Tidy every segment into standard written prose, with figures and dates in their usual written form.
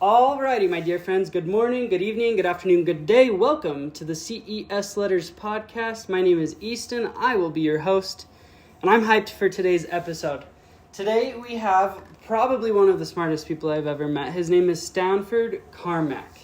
Alrighty, my dear friends, good morning, good evening, good afternoon, good day. Welcome to the CES Letters podcast. My name is Easton. I will be your host, and I'm hyped for today's episode. Today we have probably one of the smartest people I've ever met. His name is Stanford Carmack.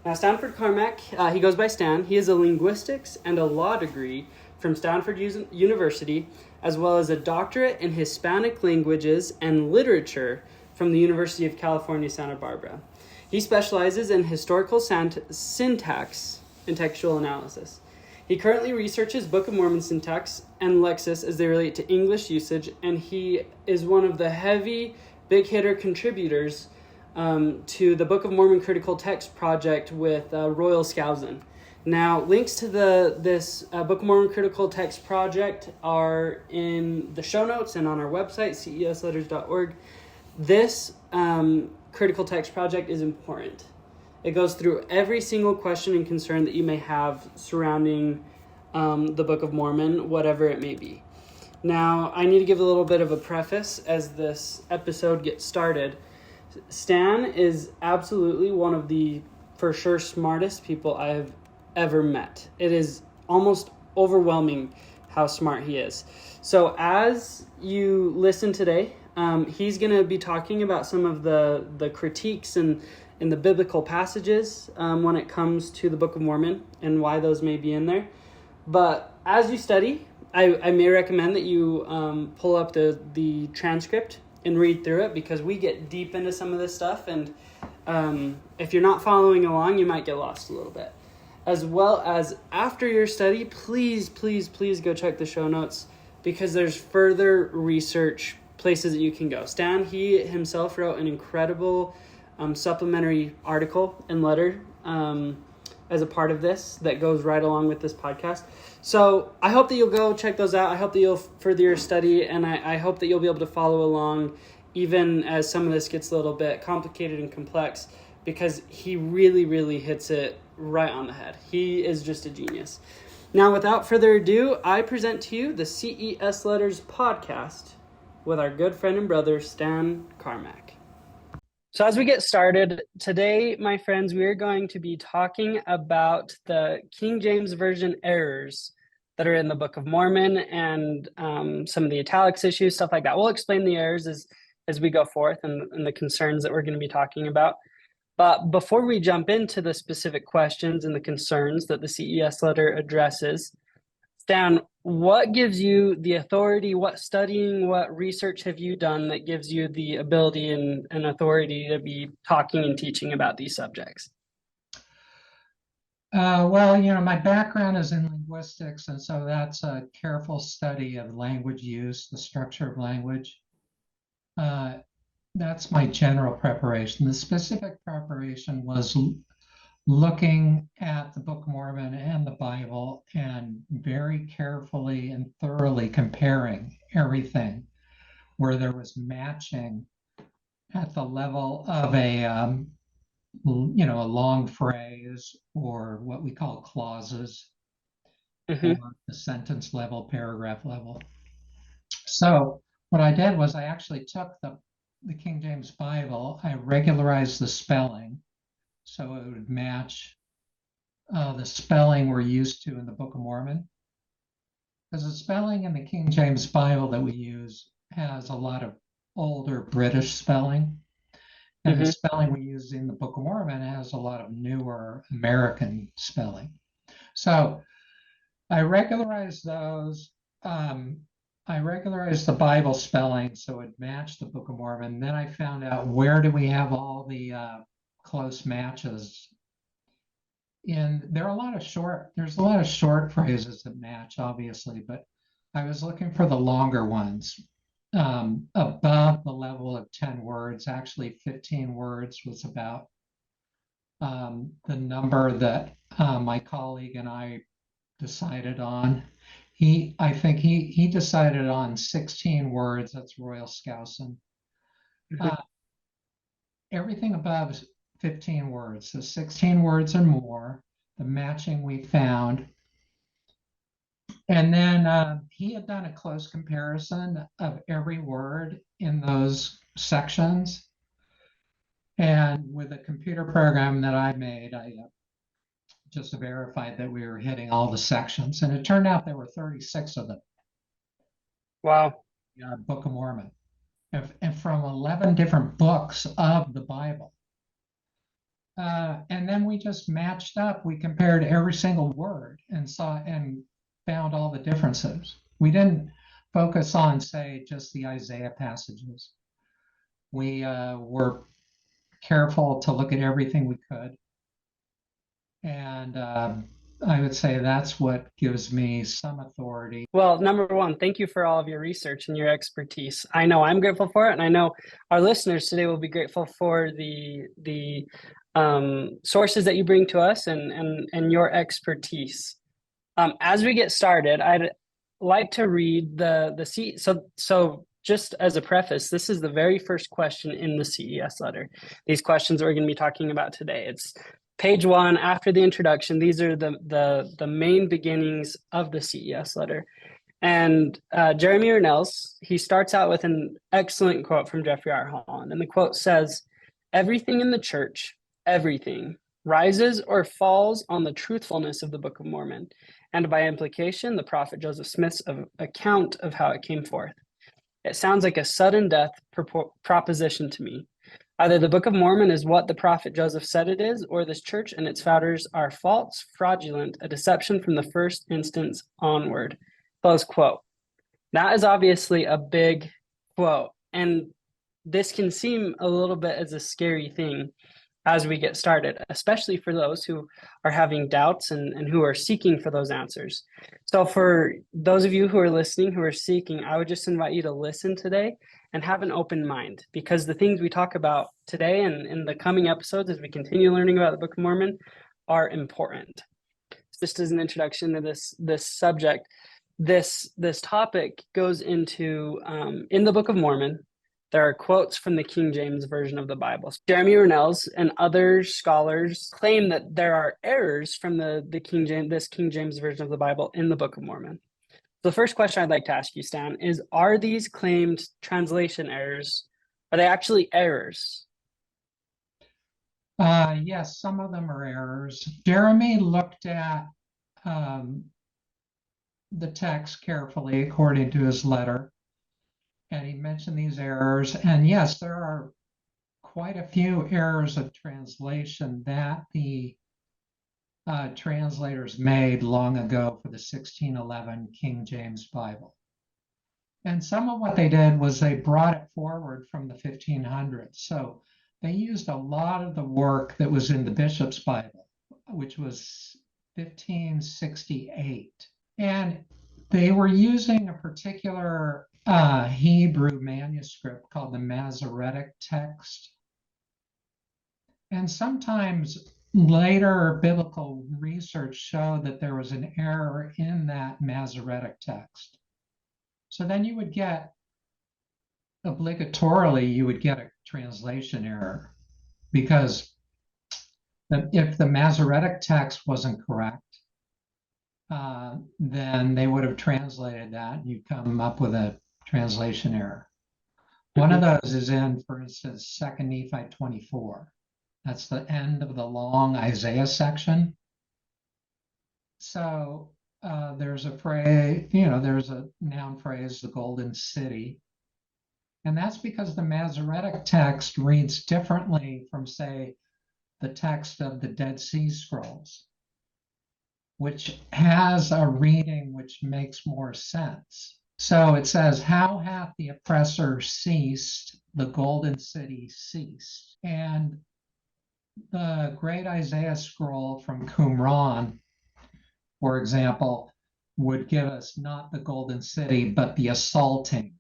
Now, Stanford Carmack, he goes by Stan. He has a linguistics and a law degree from Stanford University, as well as a doctorate in Hispanic languages and literature from the University of California, Santa Barbara. He specializes in historical syntax and textual analysis. He currently researches Book of Mormon syntax and lexis as they relate to English usage, and he is one of the heavy, big hitter contributors to the Book of Mormon Critical Text project with Royal Skousen. Now, links to this Book of Mormon Critical Text project are in the show notes and on our website, cesletters.org. This critical text project is important. It goes through every single question and concern that you may have surrounding the Book of Mormon, whatever it may be. Now, I need to give a little bit of a preface as this episode gets started. Stan is absolutely one of the, for sure, smartest people I have ever met. It is almost overwhelming how smart he is. So as you listen today, he's going to be talking about some of the critiques and the biblical passages when it comes to the Book of Mormon and why those may be in there. But as you study, I may recommend that you pull up the transcript and read through it, because we get deep into some of this stuff, and if you're not following along, you might get lost a little bit. As well as after your study, please go check the show notes, because there's further research places that you can go. Stan, he himself wrote an incredible supplementary article and letter as a part of this that goes right along with this podcast. So I hope that you'll go check those out. I hope that you'll further your study, and I hope that you'll be able to follow along even as some of this gets a little bit complicated and complex, because he really hits it right on the head. He is just a genius. Now, without further ado, I present to you the CES Letters podcast with our good friend and brother, Stan Carmack. So as we get started, today, my friends, we are going to be talking about the King James Version errors that are in the Book of Mormon, and some of the italics issues, stuff like that. We'll explain the errors as we go forth, and the concerns that we're going to be talking about. But before we jump into the specific questions and the concerns that the CES letter addresses, Stan, what gives you the authority, what studying, what research have you done that gives you the ability and authority to be talking and teaching about these subjects? Well, my background is in linguistics, and so that's a careful study of language use, the structure of language. That's my general preparation. The specific preparation was looking at the Book of Mormon and the Bible and very carefully and thoroughly comparing everything where there was matching at the level of a long phrase, or what we call clauses, or the sentence level, paragraph level. So what I did was I actually took the King James Bible, I regularized the spelling so it would match the spelling we're used to in the Book of Mormon. Because the spelling in the King James Bible that we use has a lot of older British spelling. And the spelling we use in the Book of Mormon has a lot of newer American spelling. So I regularized those. I regularized the Bible spelling so it matched the Book of Mormon. Then I found out, where do we have all the close matches? And there's a lot of short phrases that match, obviously, but I was looking for the longer ones. Above the level of 10 words, actually 15 words was about the number that my colleague and I decided on. I think he decided on 16 words. That's Royal Skousen. Everything above 15 words, so 16 words or more, the matching we found. And then he had done a close comparison of every word in those sections. And with a computer program that I made, I just verified that we were hitting all the sections. And it turned out there were 36 of them. Wow. Book of Mormon, and from 11 different books of the Bible. And then we just matched up. We compared every single word and found all the differences. We didn't focus on, say, just the Isaiah passages. We were careful to look at everything we could. And I would say that's what gives me some authority. Well, number one, thank you for all of your research and your expertise. I know I'm grateful for it, and I know our listeners today will be grateful for the sources that you bring to us and your expertise. As we get started, I'd like to read so just as a preface, this is the very first question in the CES letter. These questions we're going to be talking about today. It's page 1 after the introduction. These are the main beginnings of the CES letter. And Jeremy Urnels, he starts out with an excellent quote from Jeffrey R. Holland. And the quote says, "Everything in the church, everything, rises or falls on the truthfulness of the Book of Mormon, and by implication, the prophet Joseph Smith's account of how it came forth. It sounds like a sudden death proposition to me. Either the Book of Mormon is what the prophet Joseph said it is, or this church and its founders are false, fraudulent, a deception from the first instance onward." Close quote. That is obviously a big quote, and this can seem a little bit as a scary thing as we get started, especially for those who are having doubts and who are seeking for those answers. So for those of you who are listening, who are seeking, I would just invite you to listen today and have an open mind, because the things we talk about today and in the coming episodes as we continue learning about the Book of Mormon are important. Just as an introduction to this subject, this topic goes into, in the Book of Mormon, there are quotes from the King James Version of the Bible. Jeremy Urnels and other scholars claim that there are errors from this King James Version of the Bible in the Book of Mormon. The first question I'd like to ask you, Stan, is, are these claimed translation errors, are they actually errors? Yes, some of them are errors. Jeremy looked at the text carefully according to his letter, and he mentioned these errors. And yes, there are quite a few errors of translation that the translators made long ago for the 1611 King James Bible. And some of what they did was they brought it forward from the 1500s. So they used a lot of the work that was in the Bishop's Bible, which was 1568. And they were using a particular Hebrew manuscript called the Masoretic text. And sometimes later biblical research showed that there was an error in that Masoretic text. So then you would get, obligatorily, you would get a translation error, because if the Masoretic text wasn't correct, then they would have translated that, and you come up with a translation error. One of those is in, for instance, 2 Nephi 24. That's the end of the long Isaiah section. So there's a phrase, there's a noun phrase, the Golden City. And that's because the Masoretic text reads differently from, say, the text of the Dead Sea Scrolls, which has a reading which makes more sense. So it says, "How hath the oppressor ceased, the golden city ceased." And the great Isaiah scroll from Qumran, for example, would give us not the golden city, but the assaulting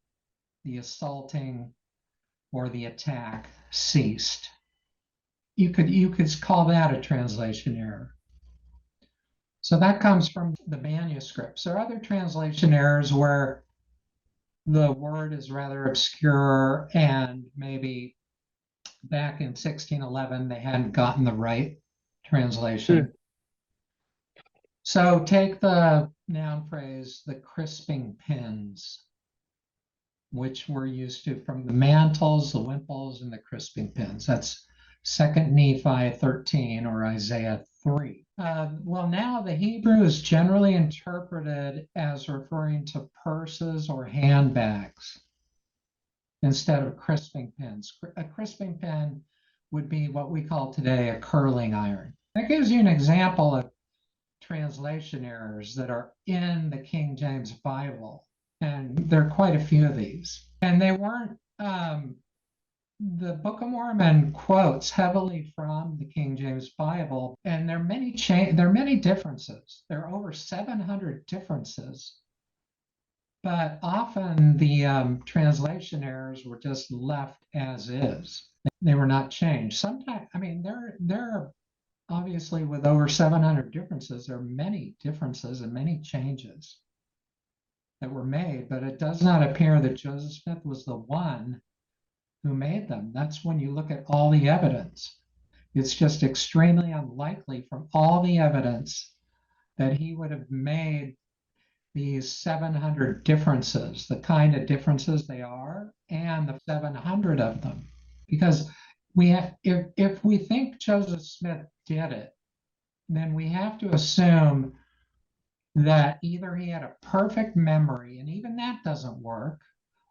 or the attack ceased. You could call that a translation error. So that comes from the manuscripts. There are other translation errors where the word is rather obscure, and maybe back in 1611 they hadn't gotten the right translation. So take the noun phrase, the crisping pins, which we're used to from the mantles, the wimples, and the crisping pins. That's 2nd Nephi 13 or Isaiah 3. Well, now the Hebrew is generally interpreted as referring to purses or handbags instead of crisping pins. A crisping pin would be what we call today a curling iron. That gives you an example of translation errors that are in the King James Bible. And there are quite a few of these. And they weren't, the Book of Mormon quotes heavily from the King James Bible, and there are many differences. There are over 700 differences, but often the translation errors were just left as is. They were not changed. Sometimes, I mean, there are obviously with over 700 differences, there are many differences and many changes that were made, but it does not appear that Joseph Smith was the one who made them. That's when you look at all the evidence. It's just extremely unlikely from all the evidence that he would have made these 700 differences, the kind of differences they are, and the 700 of them. Because if we think Joseph Smith did it, then we have to assume that either he had a perfect memory, and even that doesn't work,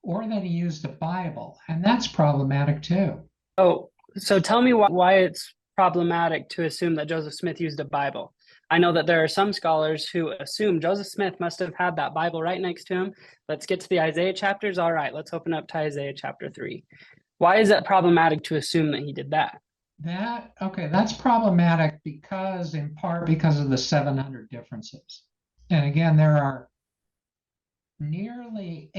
or that he used a Bible, and that's problematic too. Oh, so tell me why it's problematic to assume that Joseph Smith used a Bible. I know that there are some scholars who assume Joseph Smith must have had that Bible right next to him. Let's get to the Isaiah chapters. All right, let's open up to Isaiah chapter 3. Why is that problematic to assume that he did that? That's problematic because, in part, because of the 700 differences. And again, there are nearly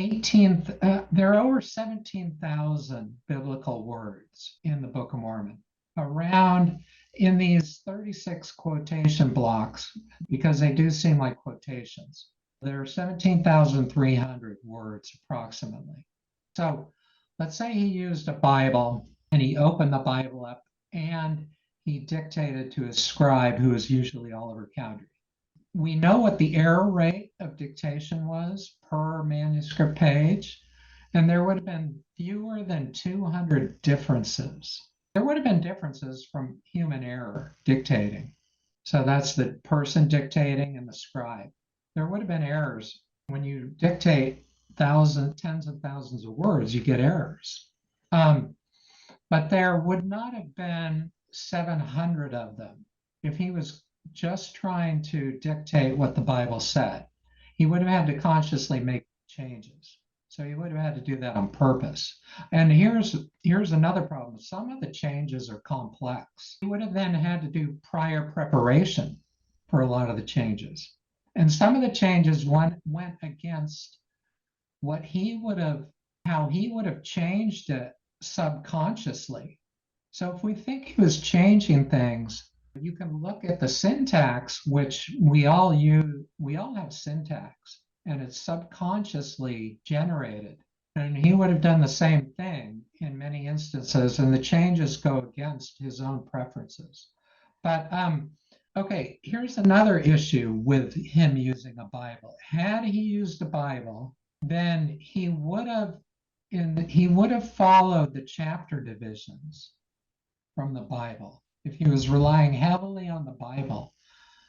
there are over 17,000 biblical words in the Book of Mormon, around in these 36 quotation blocks, because they do seem like quotations. There are 17,300 words approximately. So let's say he used a Bible and he opened the Bible up and he dictated to his scribe, who is usually Oliver Cowdery. We know what the error rate of dictation was per manuscript page, and there would have been fewer than 200 differences. There would have been differences from human error dictating. So that's the person dictating and the scribe. There would have been errors. When you dictate tens of thousands of words, you get errors. But there would not have been 700 of them if he was just trying to dictate what the Bible said. He would have had to consciously make changes. So he would have had to do that on purpose. And here's another problem. Some of the changes are complex. He would have then had to do prior preparation for a lot of the changes. And some of the changes went against how he would have changed it subconsciously. So if we think he was changing things, you can look at the syntax, which we all use. We all have syntax, and it's subconsciously generated. And he would have done the same thing in many instances, and the changes go against his own preferences. But okay, here's another issue with him using a Bible. Had he used a Bible, then he would have followed the chapter divisions from the Bible if he was relying heavily on the Bible.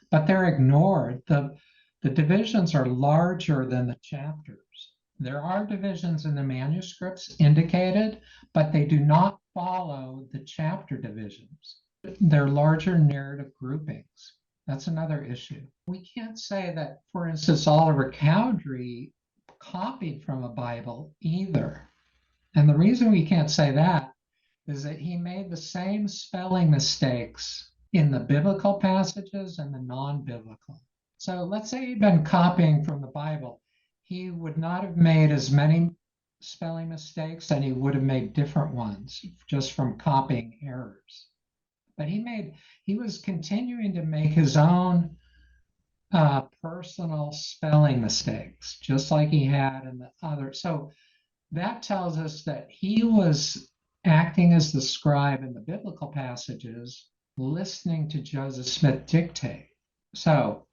But they're ignored. The divisions are larger than the chapters. There are divisions in the manuscripts indicated, but they do not follow the chapter divisions. They're larger narrative groupings. That's another issue. We can't say that, for instance, Oliver Cowdery copied from a Bible either. And the reason we can't say that is that he made the same spelling mistakes in the biblical passages and the non-biblical. So let's say he'd been copying from the Bible. He would not have made as many spelling mistakes, and he would have made different ones just from copying errors. But he was continuing to make his own personal spelling mistakes, just like he had in the other. So that tells us that he was acting as the scribe in the biblical passages, listening to Joseph Smith dictate. So,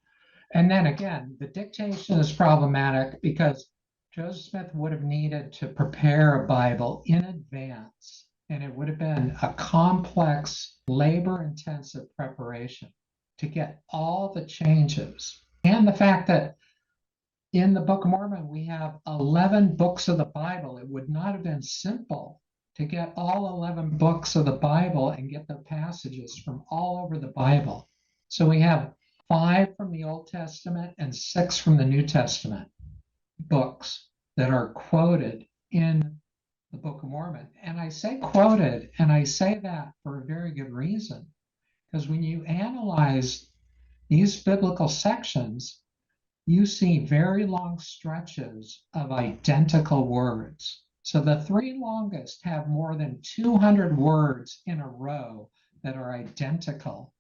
and then again, the dictation is problematic because Joseph Smith would have needed to prepare a Bible in advance And it would have been a complex, labor-intensive preparation to get all the changes. And the fact that in the Book of Mormon, we have 11 books of the Bible. It would not have been simple to get all 11 books of the Bible and get the passages from all over the Bible. So we have 5 from the Old Testament and 6 from the New Testament books that are quoted in the Book of Mormon. And I say quoted, and I say that for a very good reason, because when you analyze these biblical sections, you see very long stretches of identical words. So the 3 longest have more than 200 words in a row that are identical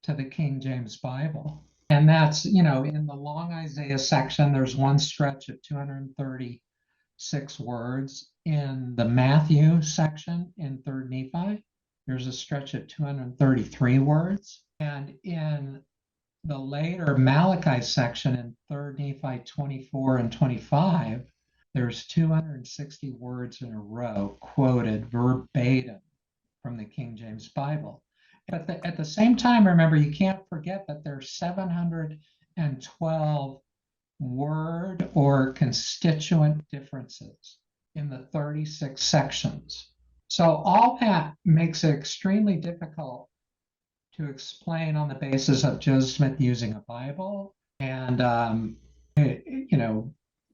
to the King James Bible. And that's, in the long Isaiah section, there's one stretch of 236 words. In the Matthew section in 3rd Nephi, there's a stretch of 233 words. And in the later Malachi section in 3rd Nephi 24 and 25, there's 260 words in a row quoted verbatim from the King James Bible. But at the same time, remember, you can't forget that there's 712 word or constituent differences in the 36 sections. So all that makes it extremely difficult to explain on the basis of Joseph Smith using a Bible. And,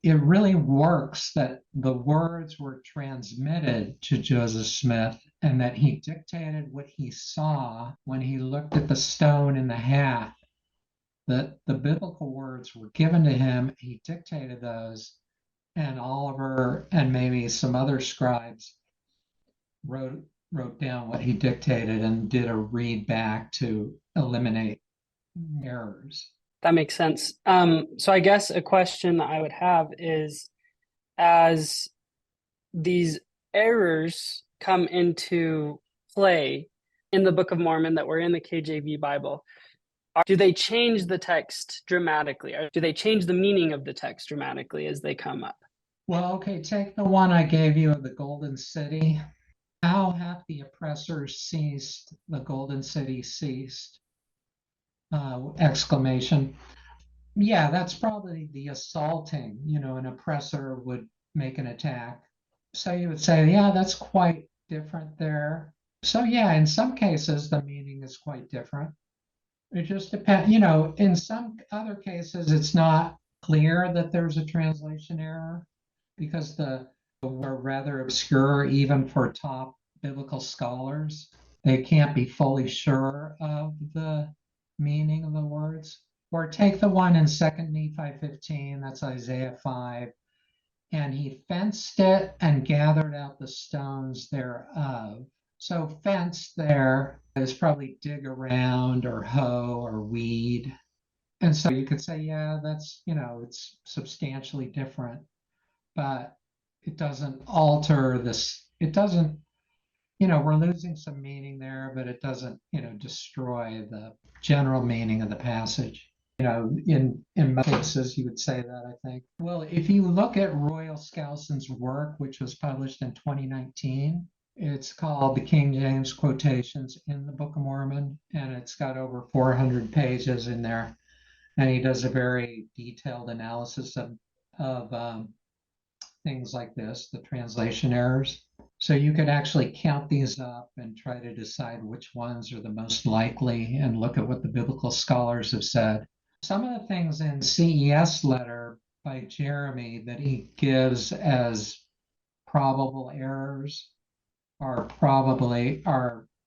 it really works that the words were transmitted to Joseph Smith and that he dictated what he saw when he looked at the stone in the hat, that the biblical words were given to him. He dictated those, and Oliver and maybe some other scribes wrote down what he dictated and did a read back to eliminate errors. That makes sense. So I guess a question I would have is, as these errors come into play in the Book of Mormon that were in the KJV Bible, do they change the text dramatically? Or do they change the meaning of the text dramatically as they come up? Well, okay, take the one I gave you of the Golden City. How hath the oppressor ceased, the Golden City ceased? Exclamation. Yeah, that's probably the assaulting, an oppressor would make an attack. So you would say, yeah, that's quite different there. So yeah, in some cases, the meaning is quite different. It just depends, in some other cases, it's not clear that there's a translation error because the were rather obscure even for top biblical scholars. They can't be fully sure of the meaning of the words. Or take the one in 2nd Nephi 15, that's Isaiah 5. And he fenced it and gathered out the stones thereof. So fence there is probably dig around or hoe or weed. And so you could say, yeah, that's, it's substantially different, but it doesn't alter this. It doesn't, we're losing some meaning there, but it doesn't, destroy the general meaning of the passage. In most cases, you would say that, I think. Well, if you look at Royal Skousen's work, which was published in 2019, it's called The King James Quotations in the Book of Mormon, and it's got over 400 pages in there. And he does a very detailed analysis of things like this, the translation errors. So you could actually count these up and try to decide which ones are the most likely and look at what the biblical scholars have said. Some of the things in CES Letter by Jeremy that he gives as probable errors are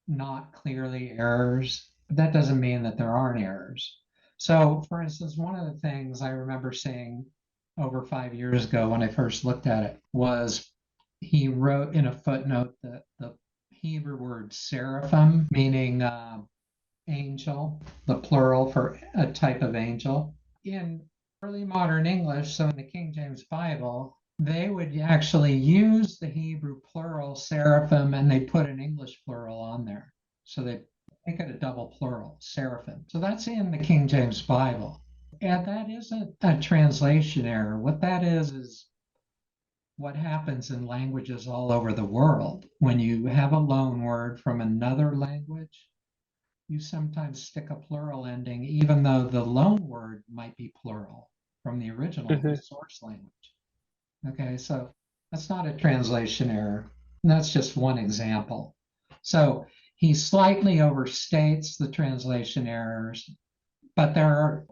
not clearly errors. But that doesn't mean that there aren't errors. So, for instance, one of the things I remember seeing over 5 years ago when I first looked at it was he wrote in a footnote that the Hebrew word seraphim, meaning angel, the plural for a type of angel. In early modern English, so in the King James Bible, they would actually use the Hebrew plural seraphim and they put an English plural on there. So they make it a double plural, seraphim. So that's in the King James Bible. And that isn't a translation error. What that is what happens in languages all over the world. When you have a loan word from another language, you sometimes stick a plural ending, even though the loan word might be plural from the original, the source language. Okay, so that's not a translation error. That's just one example. So he slightly overstates the translation errors, but there are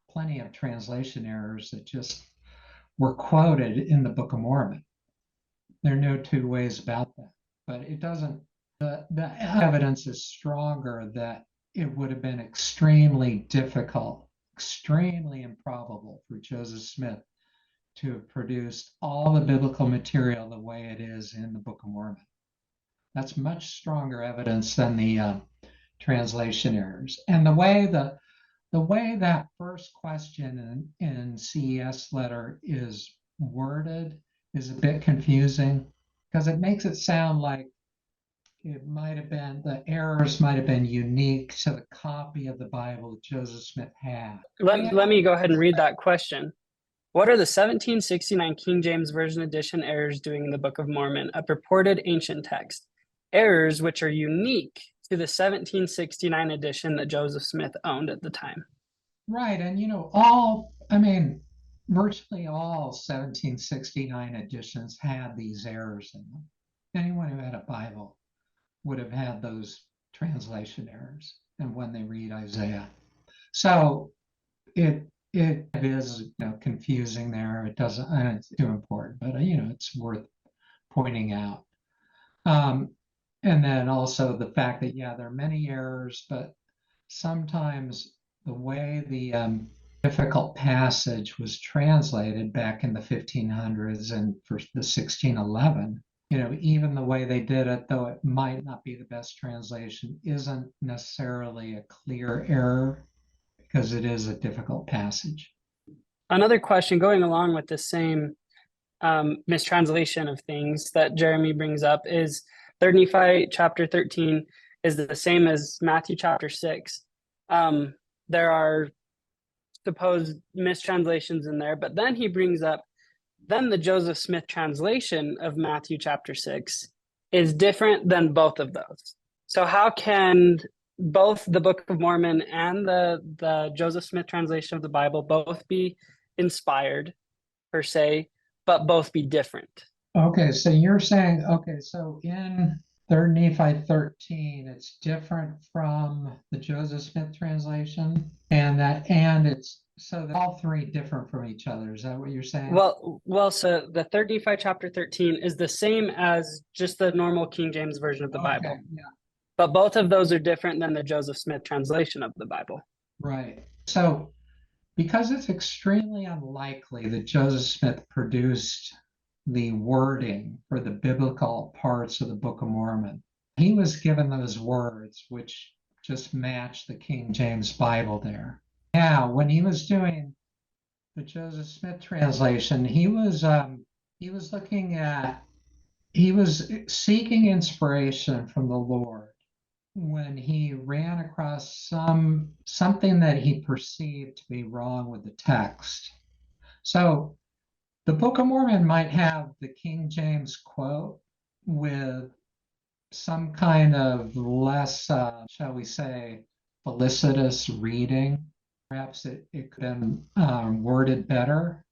plenty of translation errors that just were quoted in the Book of Mormon. There are no two ways about that. But it doesn't, the evidence is stronger that it would have been extremely difficult, extremely improbable for Joseph Smith to have produced all the biblical material the way it is in the Book of Mormon. That's much stronger evidence than the translation errors. And the way that first question in CES letter is worded is a bit confusing because it makes it sound like it might have been, the errors might have been unique to the copy of the Bible that Joseph Smith had. Let me go ahead and read that question. What are the 1769 King James Version edition errors doing in the Book of Mormon, a purported ancient text? Errors which are unique to the 1769 edition that Joseph Smith owned at the time. Right, and virtually all 1769 editions had these errors in them. Anyone who had a Bible would have had those translation errors, and when they read Isaiah. So it is confusing there. It doesn't, it's too important, but it's worth pointing out. And then also the fact that there are many errors, but sometimes the way the difficult passage was translated back in the 1500s and for the 1611, even the way they did it, though it might not be the best translation, isn't necessarily a clear error because it is a difficult passage. Another question going along with the same mistranslation of things that Jeremy brings up is 3 Nephi chapter 13 is the same as Matthew chapter 6. There are supposed mistranslations in there, but then he brings up, then the Joseph Smith translation of Matthew chapter 6 is different than both of those. So how can both the Book of Mormon and the Joseph Smith translation of the Bible both be inspired per se, but both be different? Okay, so you're saying, so in 3 Nephi 13, it's different from the Joseph Smith translation, and it's so they're all three different from each other. Is that what you're saying? Well, so the 3 Nephi chapter 13 is the same as just the normal King James version of the Bible. Yeah. But both of those are different than the Joseph Smith translation of the Bible. Right. So because it's extremely unlikely that Joseph Smith produced the wording for the biblical parts of the Book of Mormon, he was given those words which just match the King James Bible there. Yeah, when he was doing the Joseph Smith translation, he was seeking inspiration from the Lord when he ran across something that he perceived to be wrong with the text. So the Book of Mormon might have the King James quote with some kind of less, shall we say, felicitous reading. Perhaps it could have been worded better,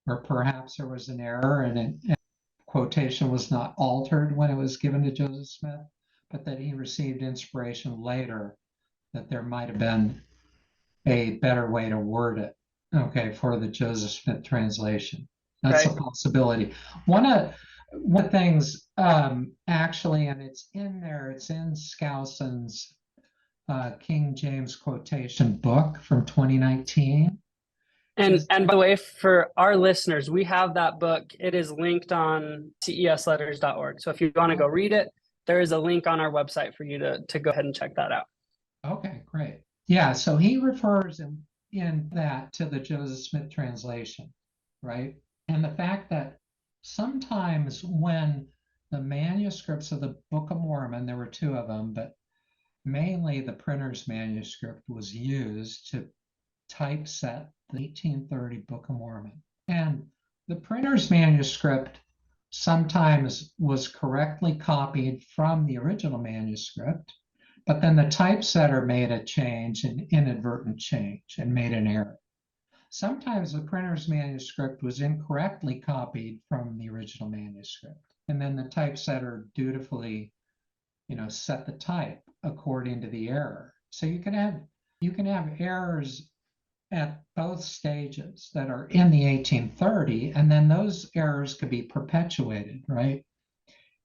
or perhaps there was an error and quotation was not altered when it was given to Joseph Smith, but that he received inspiration later that there might have been a better way to word it, for the Joseph Smith translation. That's a possibility. One of the things, actually, and it's in there, it's in Skousen's King James quotation book from 2019. And by the way, for our listeners, we have that book. It is linked on cesletters.org. So if you want to go read it, there is a link on our website for you to go ahead and check that out. Okay, great. Yeah, so he refers in that to the Joseph Smith translation, right? And the fact that sometimes when the manuscripts of the Book of Mormon, there were two of them, but mainly the printer's manuscript was used to typeset the 1830 Book of Mormon. And The printer's manuscript sometimes was correctly copied from the original manuscript, but then the typesetter made a change, an inadvertent change, and made an error. Sometimes the printer's manuscript was incorrectly copied from the original manuscript, and then the typesetter dutifully, set the type according to the error. So you can have errors at both stages that are in the 1830, and then those errors could be perpetuated, right,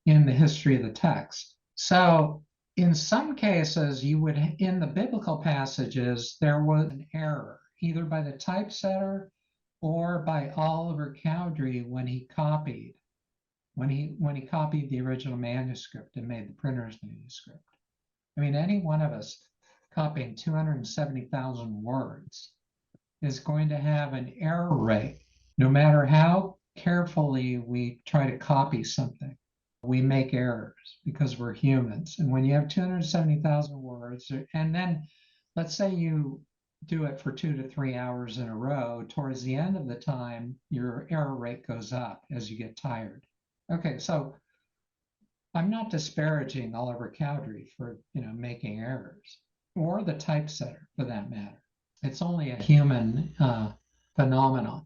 in the history of the text. So in some cases, in the biblical passages, there was an error, either by the typesetter or by Oliver Cowdery when he copied the original manuscript and made the printer's manuscript. I mean, any one of us copying 270,000 words is going to have an error rate, no matter how carefully we try to copy something. We make errors because we're humans. And when you have 270,000 words, and then let's say you do it for 2 to 3 hours in a row, towards the end of the time, your error rate goes up as you get tired. Okay, so I'm not disparaging Oliver Cowdery for making errors, or the typesetter for that matter. It's only a human phenomenon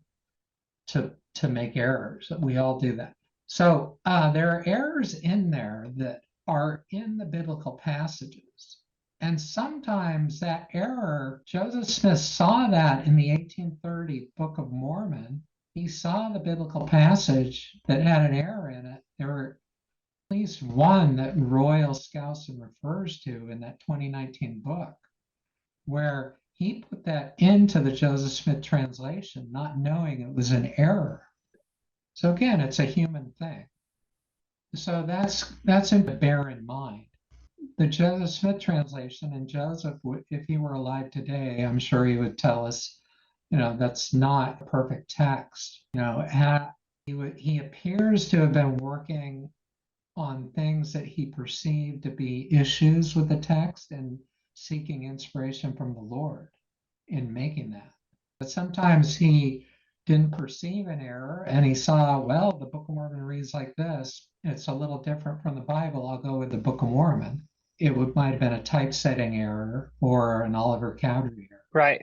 to make errors. We all do that. So there are errors in there that are in the biblical passages. And sometimes that error, Joseph Smith saw that in the 1830 Book of Mormon. He saw the biblical passage that had an error in it. There were at least one that Royal Skousen refers to in that 2019 book, where he put that into the Joseph Smith translation, not knowing it was an error. So again, it's a human thing. So that's to bear in mind. The Joseph Smith translation, and Joseph, if he were alive today, I'm sure he would tell us, that's not a perfect text. He appears to have been working on things that he perceived to be issues with the text and seeking inspiration from the Lord in making that. But sometimes he didn't perceive an error and he saw, well, the Book of Mormon reads like this. It's a little different from the Bible. I'll go with the Book of Mormon. It might have been a typesetting error or an Oliver Cowdery error. Right.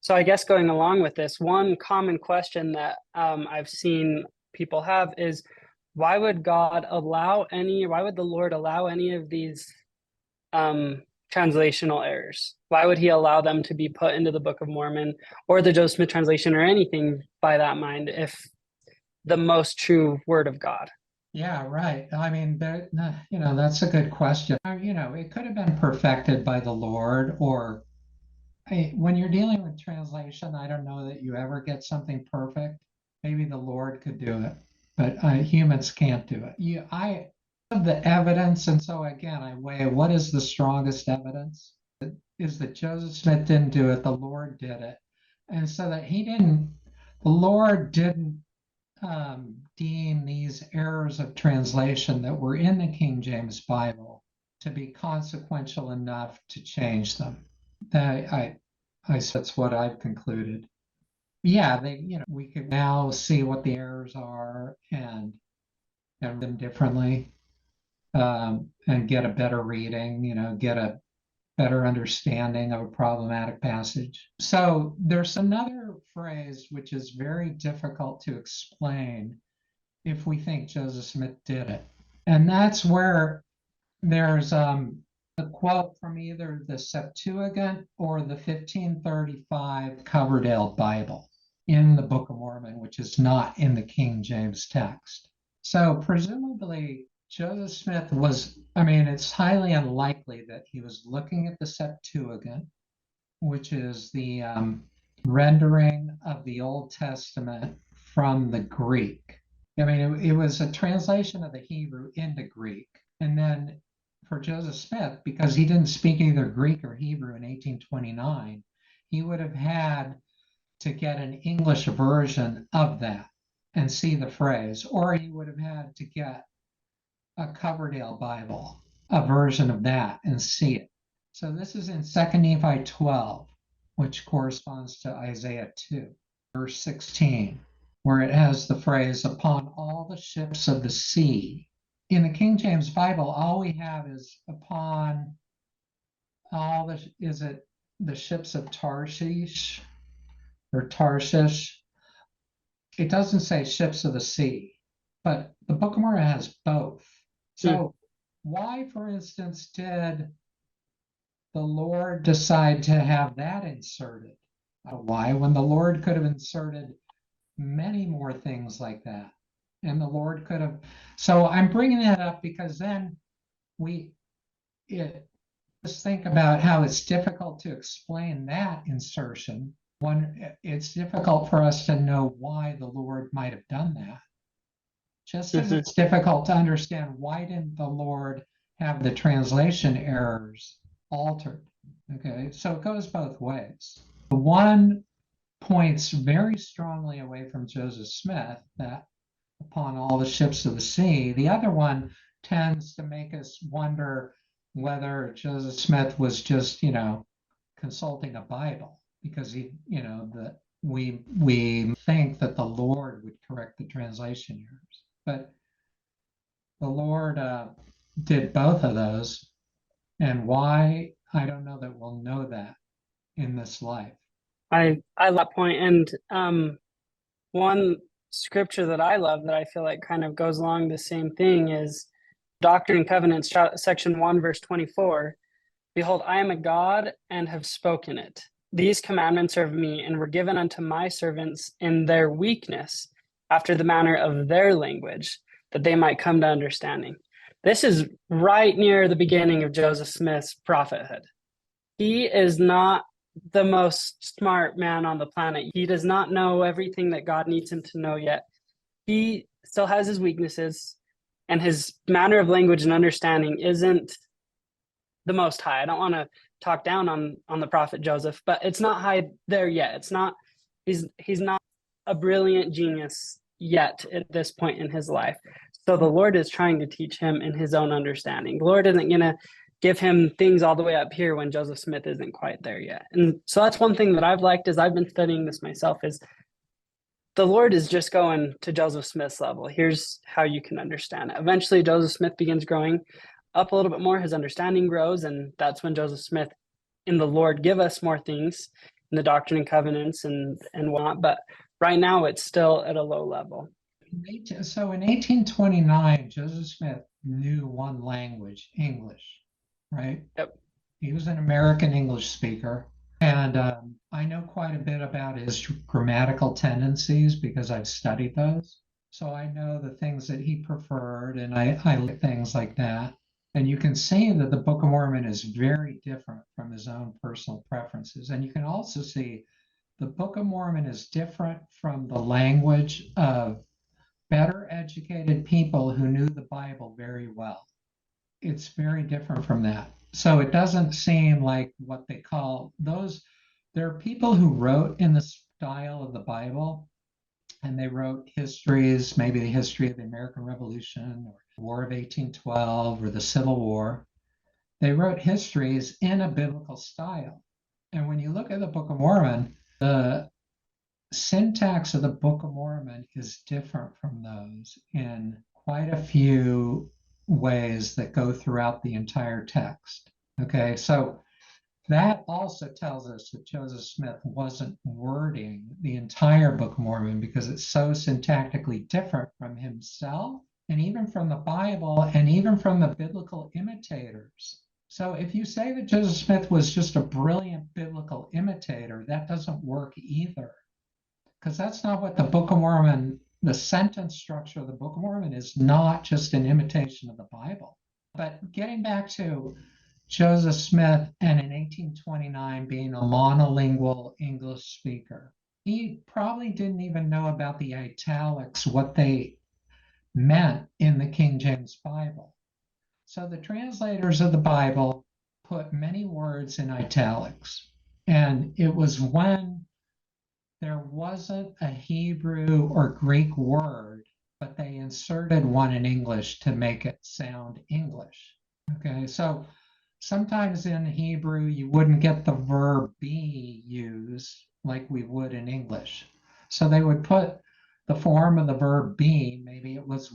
So I guess going along with this, one common question that I've seen people have is, why would the Lord allow any of these translational errors? Why would he allow them to be put into the Book of Mormon or the Joseph Smith translation or anything by that mind if the most true word of God? Yeah, right. I mean, that's a good question. It could have been perfected by the Lord, or when you're dealing with translation, I don't know that you ever get something perfect. Maybe the Lord could do it, but humans can't do it. I have the evidence, and so again, I weigh what is the strongest evidence? Is that Joseph Smith didn't do it, the Lord did it. And so that the Lord didn't deem these errors of translation that were in the King James Bible to be consequential enough to change them. That's what I've concluded. Yeah, we could now see what the errors are and them differently, and get a better reading, get a better understanding of a problematic passage. So there's another phrase which is very difficult to explain if we think Joseph Smith did it. And that's where there's a quote from either the Septuagint or the 1535 Coverdale Bible in the Book of Mormon, which is not in the King James text. So presumably Joseph Smith it's highly unlikely that he was looking at the Septuagint, which is the rendering of the Old Testament from the Greek. It was a translation of the Hebrew into Greek. And then for Joseph Smith, because he didn't speak either Greek or Hebrew in 1829, he would have had to get an English version of that and see the phrase, or he would have had to get a Coverdale Bible, a version of that, and see it. So this is in 2 Nephi 12, which corresponds to Isaiah 2, verse 16. where it has the phrase, upon all the ships of the sea. In the King James Bible, all we have is upon all the, is it the ships of Tarshish or Tarshish? It doesn't say ships of the sea, but the Book of Mormon has both. So why, for instance, did the Lord decide to have that inserted? Why, when the Lord could have inserted many more things like that? And the Lord could have. So I'm bringing that up because then just think about how it's difficult to explain that insertion. It's difficult for us to know why the Lord might have done that. Just as it's difficult to understand why didn't the Lord have the translation errors altered. Okay, so it goes both ways. The one points very strongly away from Joseph Smith, that upon all the ships of the sea. The other one tends to make us wonder whether Joseph Smith was just, consulting a Bible, because we think that the Lord would correct the translation errors, but the Lord did both of those. And why, I don't know that we'll know that in this life. I love that point. And one scripture that I love that I feel like kind of goes along the same thing is Doctrine and Covenants, section 1, verse 24. Behold, I am a God and have spoken it. These commandments are of me and were given unto my servants in their weakness, after the manner of their language, that they might come to understanding. This is right near the beginning of Joseph Smith's prophethood. He is not the most smart man on the planet. He does not know everything that God needs him to know yet. He still has his weaknesses, and his manner of language and understanding isn't the most high. I don't want to talk down on the prophet Joseph, but it's not high there yet. It's not, he's not a brilliant genius yet at this point in his life. So the Lord is trying to teach him in his own understanding. The Lord isn't going to give him things all the way up here when Joseph Smith isn't quite there yet. And so that's one thing that I've liked as I've been studying this myself, is the Lord is just going to Joseph Smith's level. Here's how you can understand it. Eventually, Joseph Smith begins growing up a little bit more. His understanding grows, and that's when Joseph Smith and the Lord give us more things in the Doctrine and Covenants and whatnot. But right now, it's still at a low level. So in 1829, Joseph Smith knew one language, English, right? Yep. He was an American English speaker. And I know quite a bit about his grammatical tendencies because I've studied those. So I know the things that he preferred, and I look at things like that. And you can see that the Book of Mormon is very different from his own personal preferences. And you can also see the Book of Mormon is different from the language of better educated people who knew the Bible very well. It's very different from that. So it doesn't seem like what they call those. There are people who wrote in the style of the Bible, and they wrote histories, maybe the history of the American Revolution or the War of 1812 or the Civil War. They wrote histories in a biblical style. And when you look at the Book of Mormon, the syntax of the Book of Mormon is different from those in quite a few ways that go throughout the entire text. Okay, so that also tells us that Joseph Smith wasn't wording the entire Book of Mormon because it's so syntactically different from himself and even from the Bible and even from the biblical imitators. So if you say that Joseph Smith was just a brilliant biblical imitator, that doesn't work either, because that's not what the Book of Mormon, the sentence structure of the Book of Mormon is not just an imitation of the Bible. But getting back to Joseph Smith and in 1829 being a monolingual English speaker, he probably didn't even know about the italics, what they meant in the King James Bible. So the translators of the Bible put many words in italics. And it was when there wasn't a Hebrew or Greek word, but they inserted one in English to make it sound English. Okay, so sometimes in Hebrew, you wouldn't get the verb be used like we would in English. So they would put the form of the verb be, maybe it was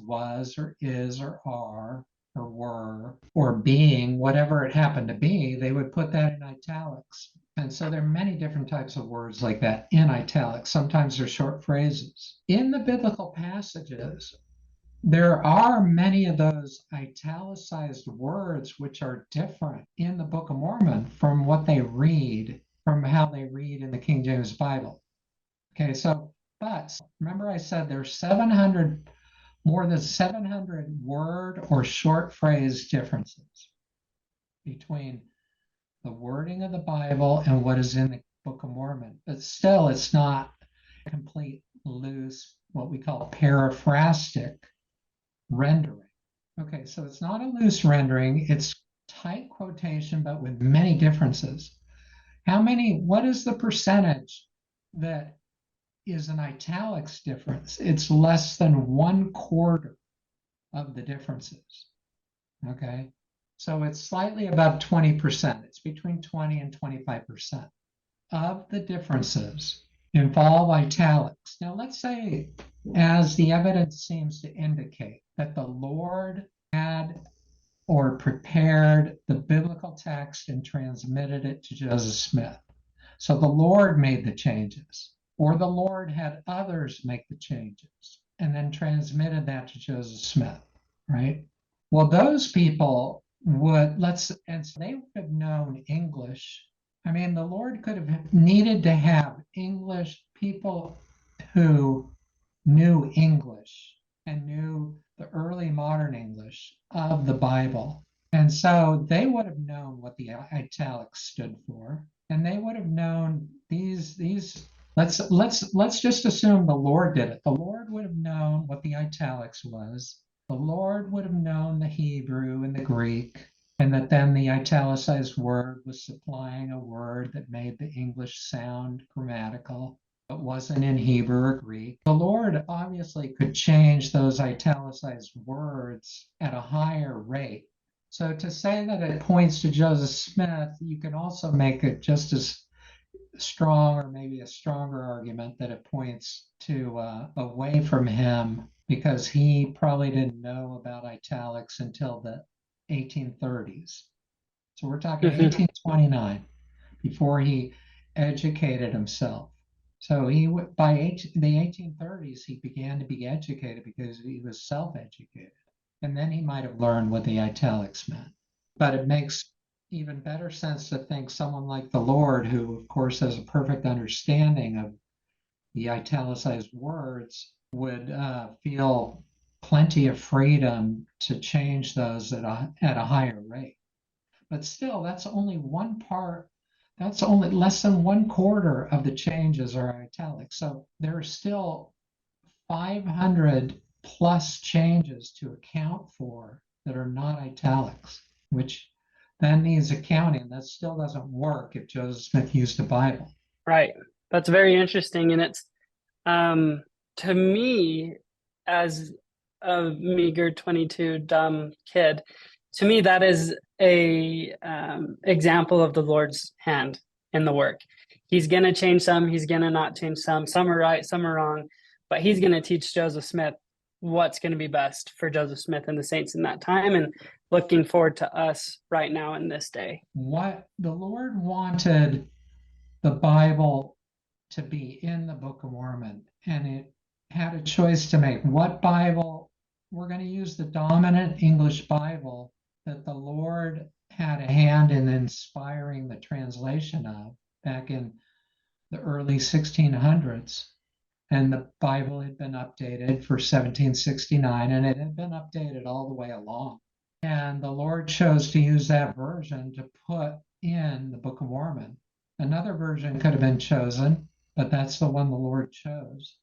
or is or are or were or being, whatever it happened to be, they would put that in italics. And so there are many different types of words like that in italics. Sometimes they're short phrases. In the biblical passages, there are many of those italicized words which are different in the Book of Mormon from what they read, from how they read in the King James Bible. Okay, so, but remember I said there's 700, more than 700 word or short phrase differences between the wording of the Bible and what is in the Book of Mormon. But still, it's not complete loose, what we call paraphrastic rendering. Okay, so it's not a loose rendering, it's tight quotation, but with many differences. What is the percentage that is an italics difference? It's less than 1/4 of the differences. Okay, so it's slightly above 20%. It's between 20 and 25% of the differences involve italics. Now, let's say, as the evidence seems to indicate, that the Lord had or prepared the biblical text and transmitted it to Joseph Smith. So the Lord made the changes, or the Lord had others make the changes and then transmitted that to Joseph Smith, right? Well, those people and so they would have known English. I mean, the Lord could have needed to have English people who knew English and knew the early modern English of the Bible. And so they would have known what the italics stood for. And they would have known let's just assume the Lord did it. The Lord would have known what the italics was. The Lord would have known the Hebrew and the Greek, and that then the italicized word was supplying a word that made the English sound grammatical, but wasn't in Hebrew or Greek. The Lord obviously could change those italicized words at a higher rate. So to say that it points to Joseph Smith, you can also make it just as strong, or maybe a stronger argument, that it points to away from him, because he probably didn't know about italics until the 1830s. So we're talking 1829, before he educated himself. So by the 1830s, he began to be educated because he was self-educated. And then he might have learned what the italics meant. But it makes even better sense to think someone like the Lord, who of course has a perfect understanding of the italicized words, would feel plenty of freedom to change those at a higher rate. But still, that's only one part. That's only less than 1/4 of the changes are italics. So there are still 500 plus changes to account for that are not italics, which then needs accounting. That still doesn't work if Joseph Smith used a Bible. Right. That's very interesting. And it's, to me, as a meager 22 dumb kid, to me, that is a example of the Lord's hand in the work. He's going to change some. He's going to not change some. Some are right, some are wrong. But he's going to teach Joseph Smith what's going to be best for Joseph Smith and the saints in that time, and looking forward to us right now in this day. What the Lord wanted the Bible to be in the Book of Mormon, and it had a choice to make. What Bible? We're going to use the dominant English Bible that the Lord had a hand in inspiring the translation of back in the early 1600s. And the Bible had been updated for 1769, and it had been updated all the way along. And the Lord chose to use that version to put in the Book of Mormon. Another version could have been chosen, but that's the one the Lord chose,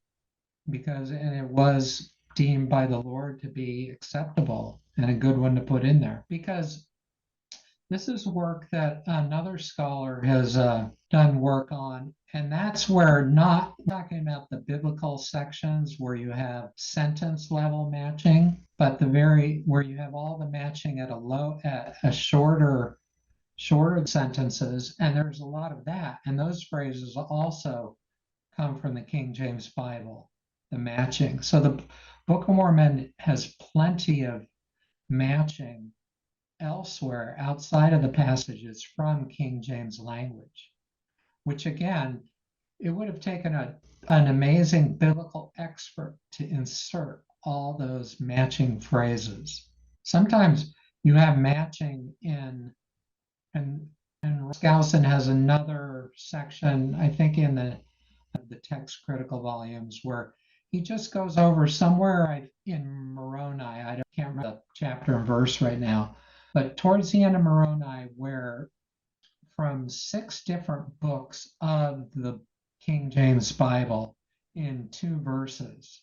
and it was deemed by the Lord to be acceptable and a good one to put in there, because this is work that another scholar has done work on, and that's where, not talking about the biblical sections where you have sentence level matching, but where you have all the matching at a shorter sentences, and there's a lot of that, and those phrases also come from the King James Bible. the matching. So the Book of Mormon has plenty of matching elsewhere outside of the passages from King James language, which again, it would have taken an amazing biblical expert to insert all those matching phrases. Sometimes you have matching and Skousen has another section, I think in the text critical volumes, where he just goes over somewhere in Moroni. I can't remember the chapter and verse right now, but towards the end of Moroni, where from 6 different books of the King James Bible in 2 verses,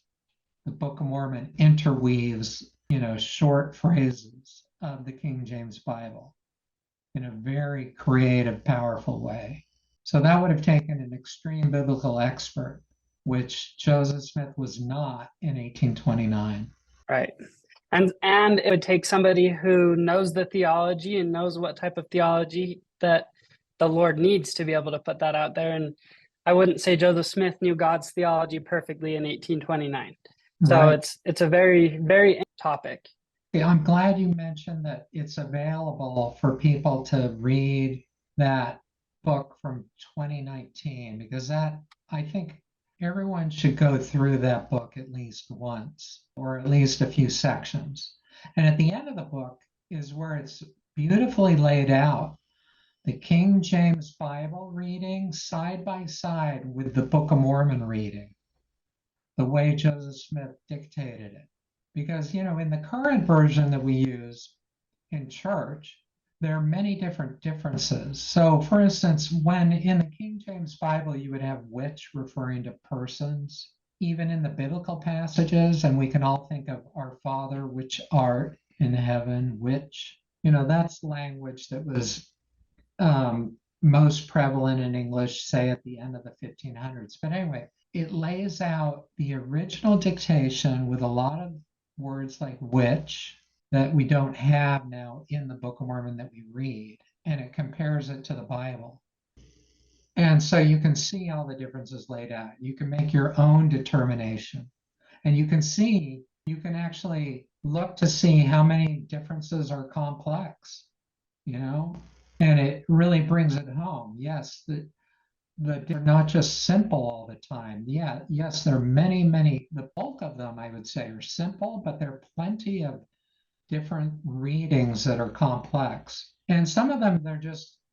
the Book of Mormon interweaves, short phrases of the King James Bible in a very creative, powerful way. So that would have taken an extreme biblical expert, which Joseph Smith was not in 1829. Right. And it would take somebody who knows the theology and knows what type of theology that the Lord needs to be able to put that out there. And I wouldn't say Joseph Smith knew God's theology perfectly in 1829. So Right. it's a very, very topic. Yeah, I'm glad you mentioned that it's available for people to read that book from 2019, because I think everyone should go through that book at least once, or at least a few sections. And at the end of the book is where it's beautifully laid out. The King James Bible reading side by side with the Book of Mormon reading, the way Joseph Smith dictated it. Because, in the current version that we use in church, there are many differences. So, for instance, when in the King James Bible, you would have which referring to persons, even in the biblical passages, and we can all think of our Father, which art in heaven, which, that's language that was most prevalent in English, say at the end of the 1500s. But anyway, it lays out the original dictation with a lot of words like which that we don't have now in the Book of Mormon that we read, and it compares it to the Bible. And so you can see all the differences laid out. You can make your own determination, and you can actually look to see how many differences are complex, and it really brings it home. Yes, they're not just simple all the time. Yeah, yes, there are many, the bulk of them, I would say, are simple, but there are plenty of different readings that are complex. And some of them,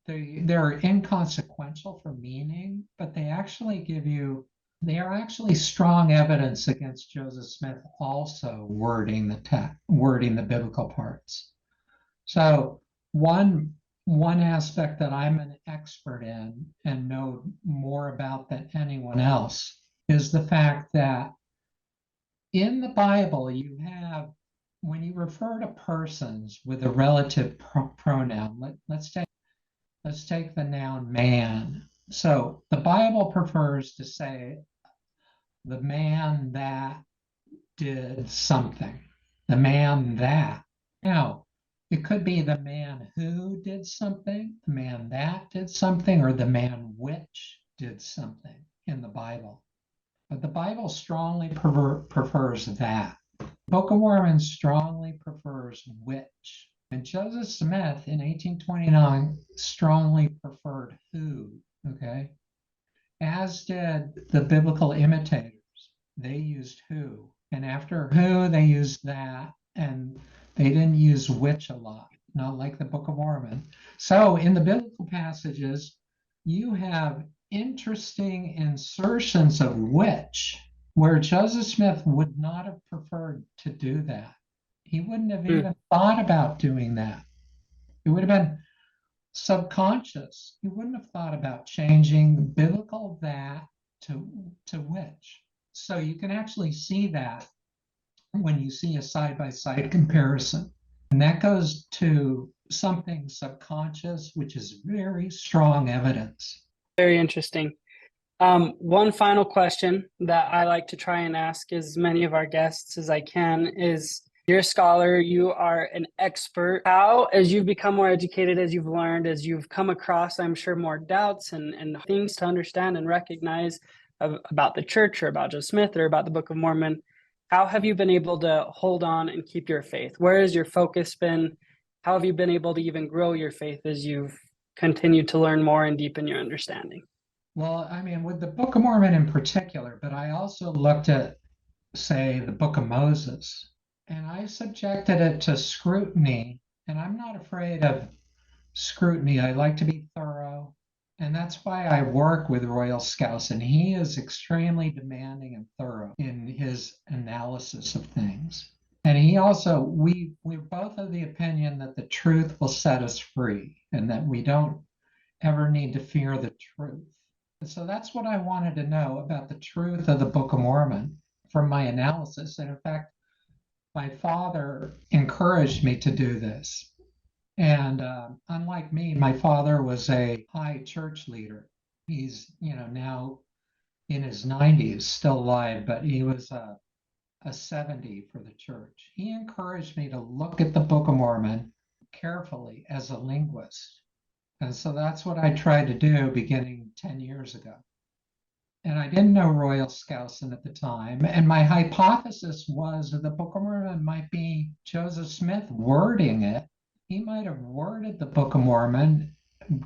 they're inconsequential for meaning, but they are actually strong evidence against Joseph Smith also wording the biblical parts. So one aspect that I'm an expert in and know more about than anyone else is the fact that in the Bible, you have, when you refer to persons with a relative pronoun, let's take the noun man. So the Bible prefers to say the man that did something, the man that. Now, it could be the man who did something, the man that did something, or the man which did something in the Bible. But the Bible strongly prefers that. Book of Mormon strongly prefers which. And Joseph Smith in 1829 strongly preferred who, okay? As did the biblical imitators. They used who. And after who, they used that. And they didn't use which a lot, not like the Book of Mormon. So in the biblical passages, you have interesting insertions of which, where Joseph Smith would not have preferred to do that. He wouldn't have even thought about doing that. It would have been subconscious. He wouldn't have thought about changing the biblical that to which. So you can actually see that when you see a side-by-side comparison. And that goes to something subconscious, which is very strong evidence. Very interesting. One final question that I like to try and ask as many of our guests as I can is, you're a scholar, you are an expert. How, as you've become more educated, as you've learned, as you've come across, I'm sure, more doubts and things to understand and recognize, about the church or about Joseph Smith or about the Book of Mormon, how have you been able to hold on and keep your faith? Where has your focus been? How have you been able to even grow your faith as you've continued to learn more and deepen your understanding? Well, I mean, with the Book of Mormon in particular, but I also looked at, say, the Book of Moses, and I subjected it to scrutiny, and I'm not afraid of scrutiny. I like to be thorough, and that's why I work with Royal Scouts, and he is extremely demanding and thorough in his analysis of things. And he also, we're both of the opinion that the truth will set us free and that we don't ever need to fear the truth. And so that's what I wanted to know about the truth of the Book of Mormon from my analysis. And in fact, my father encouraged me to do this. And unlike me, my father was a high church leader. He's, now in his 90s, still alive, but he was a 70 for the church. He encouraged me to look at the Book of Mormon carefully as a linguist. And so that's what I tried to do beginning 10 years ago. And I didn't know Royal Skousen at the time. And my hypothesis was that the Book of Mormon might be Joseph Smith wording it. He might have worded the Book of Mormon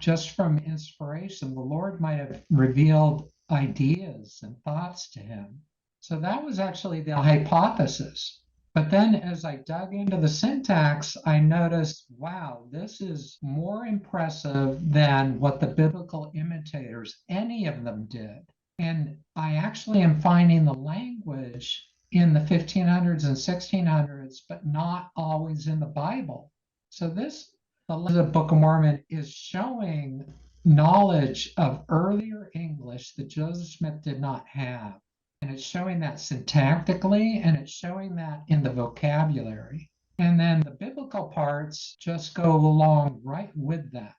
just from inspiration. The Lord might have revealed ideas and thoughts to him. So that was actually the hypothesis. But then as I dug into the syntax, I noticed, wow, this is more impressive than what the biblical imitators, any of them, did. And I actually am finding the language in the 1500s and 1600s, but not always in the Bible. So the Book of Mormon is showing knowledge of earlier English that Joseph Smith did not have. And it's showing that syntactically, and it's showing that in the vocabulary. And then the biblical parts just go along right with that.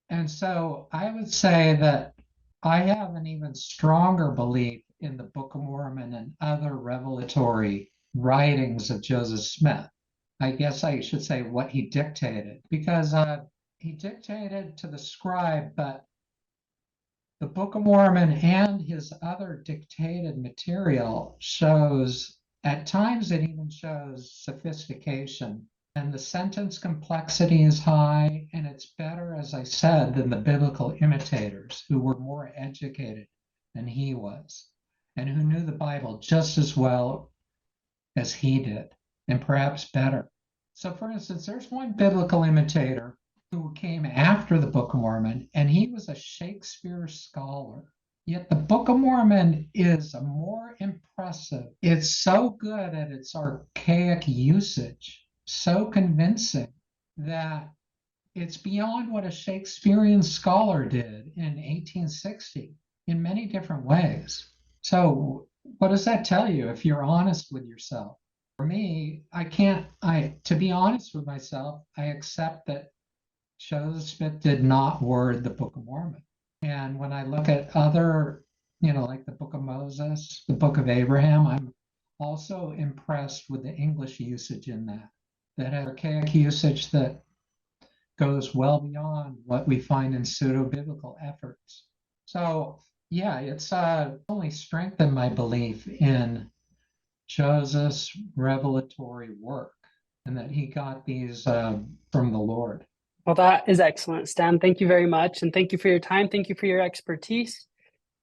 And so I would say that I have an even stronger belief in the Book of Mormon and other revelatory writings of Joseph Smith. I guess I should say what he dictated, because he dictated to the scribe, but the Book of Mormon and his other dictated material shows, at times it even shows sophistication, and the sentence complexity is high, and it's better, as I said, than the biblical imitators who were more educated than he was, and who knew the Bible just as well as he did, and perhaps better. So for instance, there's one biblical imitator who came after the Book of Mormon, and he was a Shakespeare scholar. Yet the Book of Mormon is more impressive. It's so good at its archaic usage, so convincing, that it's beyond what a Shakespearean scholar did in 1860 in many different ways. So what does that tell you if you're honest with yourself? For me, to be honest with myself, I accept that Joseph Smith did not word the Book of Mormon. And when I look at other, like the Book of Moses, the Book of Abraham, I'm also impressed with the English usage in that archaic usage that goes well beyond what we find in pseudo-biblical efforts. So yeah, it's only strengthened my belief in Joseph's revelatory work, and that he got these from the Lord. Well, that is excellent, Stan. Thank you very much. And thank you for your time. Thank you for your expertise.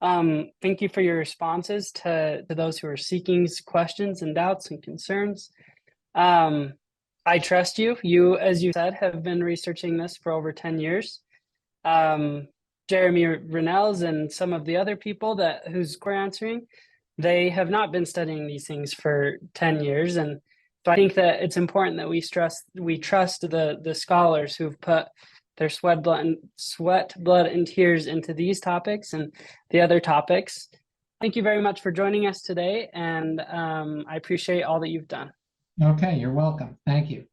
Thank you for your responses to those who are seeking questions and doubts and concerns. I trust you. You, as you said, have been researching this for over 10 years. Jeremy Rennells and some of the other people who's answering, they have not been studying these things for 10 years. And so I think that it's important that we trust the scholars who've put their sweat, blood, and tears into these topics and the other topics. Thank you very much for joining us today, and I appreciate all that you've done. Okay, you're welcome. Thank you.